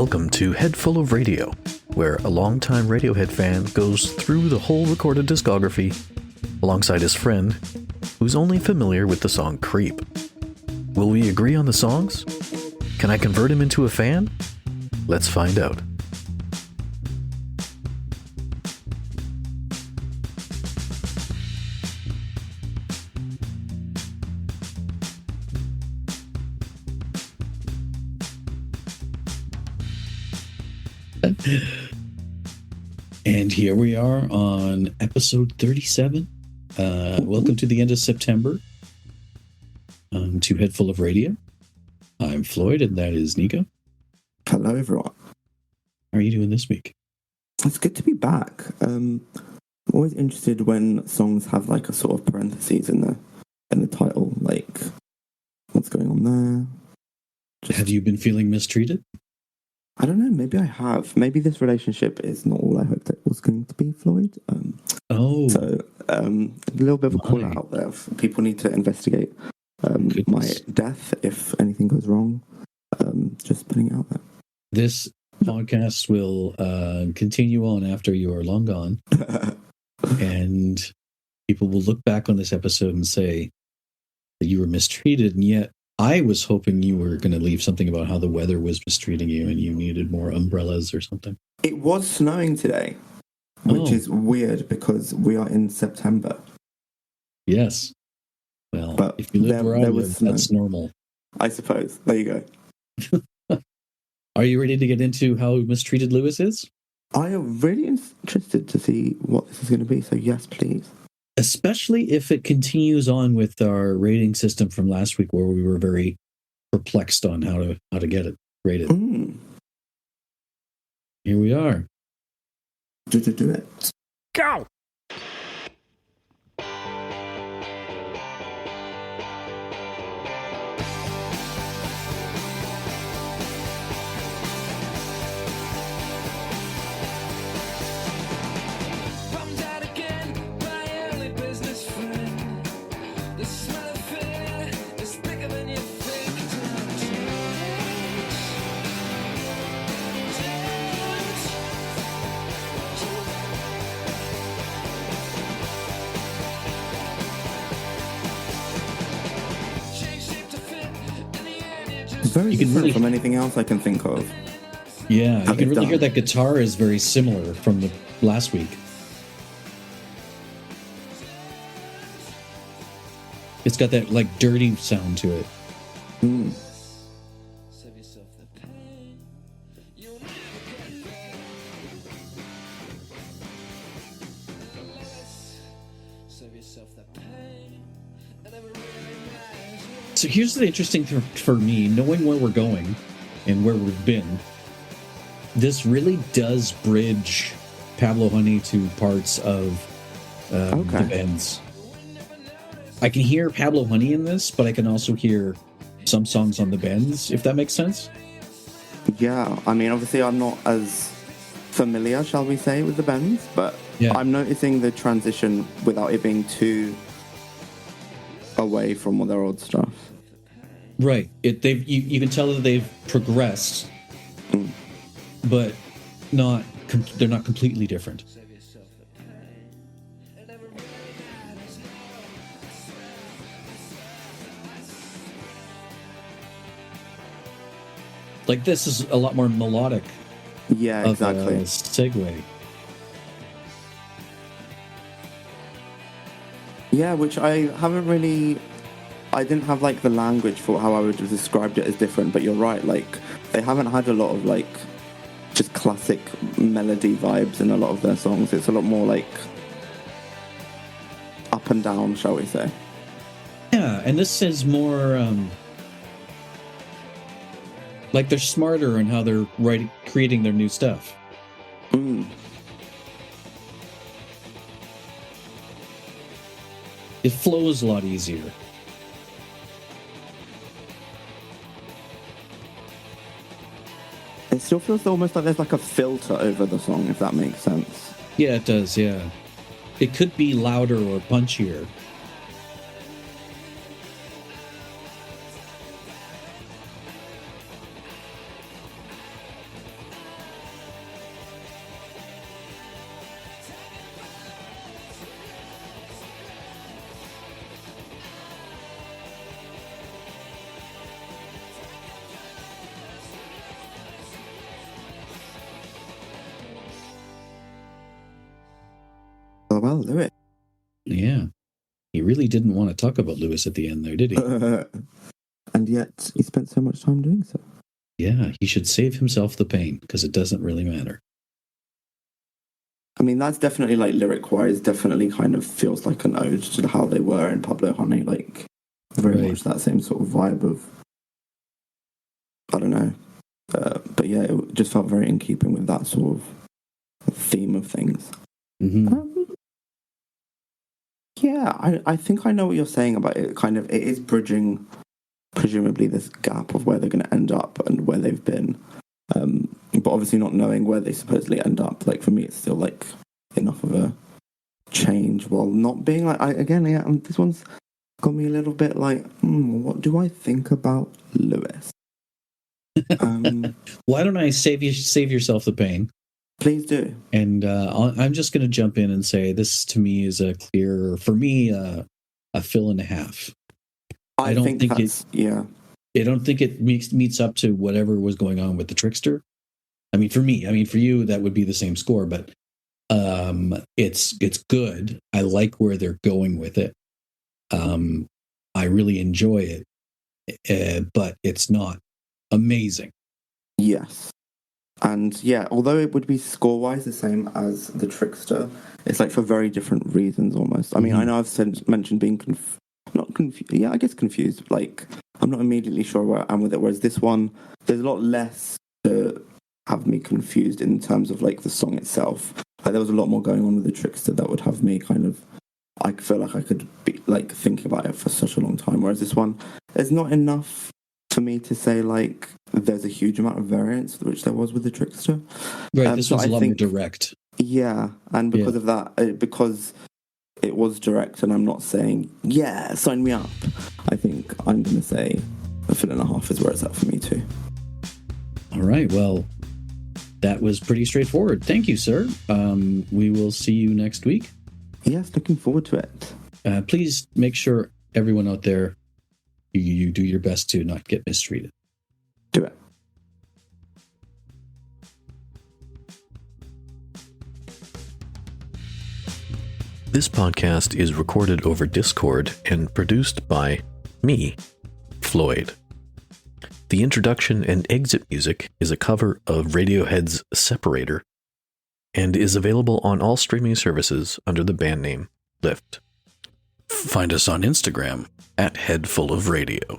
Welcome to Head Full of Radio, where a longtime Radiohead fan goes through the whole recorded discography alongside his friend, who's only familiar with the song Creep. Will we agree on the songs? Can I convert him into a fan? Let's find out. And here we are on episode 37. Welcome to the end of September to Head Full of Radio. I'm Floyd, and that is Nico. Hello, everyone. How are you doing this week? It's good to be back. I'm always interested when songs have like a sort of parentheses in the title, like what's going on there. Have you been feeling mistreated? I don't know. Maybe I have. Maybe this relationship is not all I hoped it was going to be, Floyd. So a little bit of a call out there. People need to investigate my death if anything goes wrong. Just putting it out there. This podcast will continue on after you are long gone, and people will look back on this episode and say that you were mistreated, and yet I was hoping you were going to leave something about how the weather was mistreating you and you needed more umbrellas or something. It was snowing today, which is weird because we are in September. Yes. Well, but if you live where I live, that's normal. I suppose. There you go. Are you ready to get into how mistreated Lewis is? I am really interested to see what this is going to be, so yes, please. Especially if it continues on with our rating system from last week, where we were very perplexed on how to get it rated. Here we are. Do it. Go! Very different from anything else I can think of. Yeah, you can really hear that guitar is very similar from the last week. It's got that like dirty sound to it. So here's the interesting thing for me, knowing where we're going and where we've been. This really does bridge Pablo Honey to parts of the Bends. I can hear Pablo Honey in this, but I can also hear some songs on the Bends, if that makes sense. Yeah, I mean, obviously I'm not as familiar, shall we say, with the Bends, but yeah. I'm noticing the transition without it being too away from all their old stuff. Right. You can tell that they've progressed, but they're not completely different. Like this is a lot more melodic. Yeah, exactly. Segue. Yeah, which I didn't have like the language for how I would have described it as different, but you're right, like they haven't had a lot of like just classic melody vibes in a lot of their songs. It's a lot more like up and down, shall we say. Yeah, and this is more like they're smarter in how they're creating their new stuff. It flows a lot easier. It still feels almost like there's like a filter over the song, if that makes sense. Yeah, it does, yeah. It could be louder or punchier. well, Lewis. Yeah. He really didn't want to talk about Lewis at the end there, did he? And yet he spent so much time doing so. Yeah, he should save himself the pain because it doesn't really matter. I mean, that's definitely, like, lyric-wise, definitely kind of feels like an ode to how they were in Pablo Honey. Like, very much that same sort of vibe of, I don't know. But yeah, it just felt very in keeping with that sort of theme of things. Mm-hmm. Yeah, I think I know what you're saying about it. Kind of, it is bridging, presumably, this gap of where they're going to end up and where they've been. But obviously not knowing where they supposedly end up. Like, for me, it's still, like, enough of a change while not being, like, this one's got me a little bit like, what do I think about Lewis? Why don't I save yourself the pain? Please do. And I'm just going to jump in and say this to me is a clear, for me, a fill and a half. I don't think it meets up to whatever was going on with the Trickster. I mean, for me, for you, that would be the same score, but it's good. I like where they're going with it. I really enjoy it, but it's not amazing. Yes. And yeah, although it would be score-wise the same as the Trickster, it's like for very different reasons almost. I mean, I know I've mentioned being confused. Like, I'm not immediately sure where I am with it, whereas this one, there's a lot less to have me confused in terms of, like, the song itself. Like, there was a lot more going on with the Trickster that would have me kind of, I feel like I could be, like, thinking about it for such a long time, whereas this one, there's not enough for me to say, like, there's a huge amount of variance, which there was with the Trickster. Right, this one's a lot more direct. Yeah, and because of that, because it was direct, and I'm not saying, yeah, sign me up, I think I'm going to say a fill and a half is where it's at for me too. All right, well, that was pretty straightforward. Thank you, sir. We will see you next week. Yes, looking forward to it. Please make sure everyone out there, you do your best to not get mistreated. Do it. This podcast is recorded over Discord and produced by me, Floyd. The introduction and exit music is a cover of Radiohead's Separator and is available on all streaming services under the band name Lift. Find us on Instagram @HeadFullOfRadio.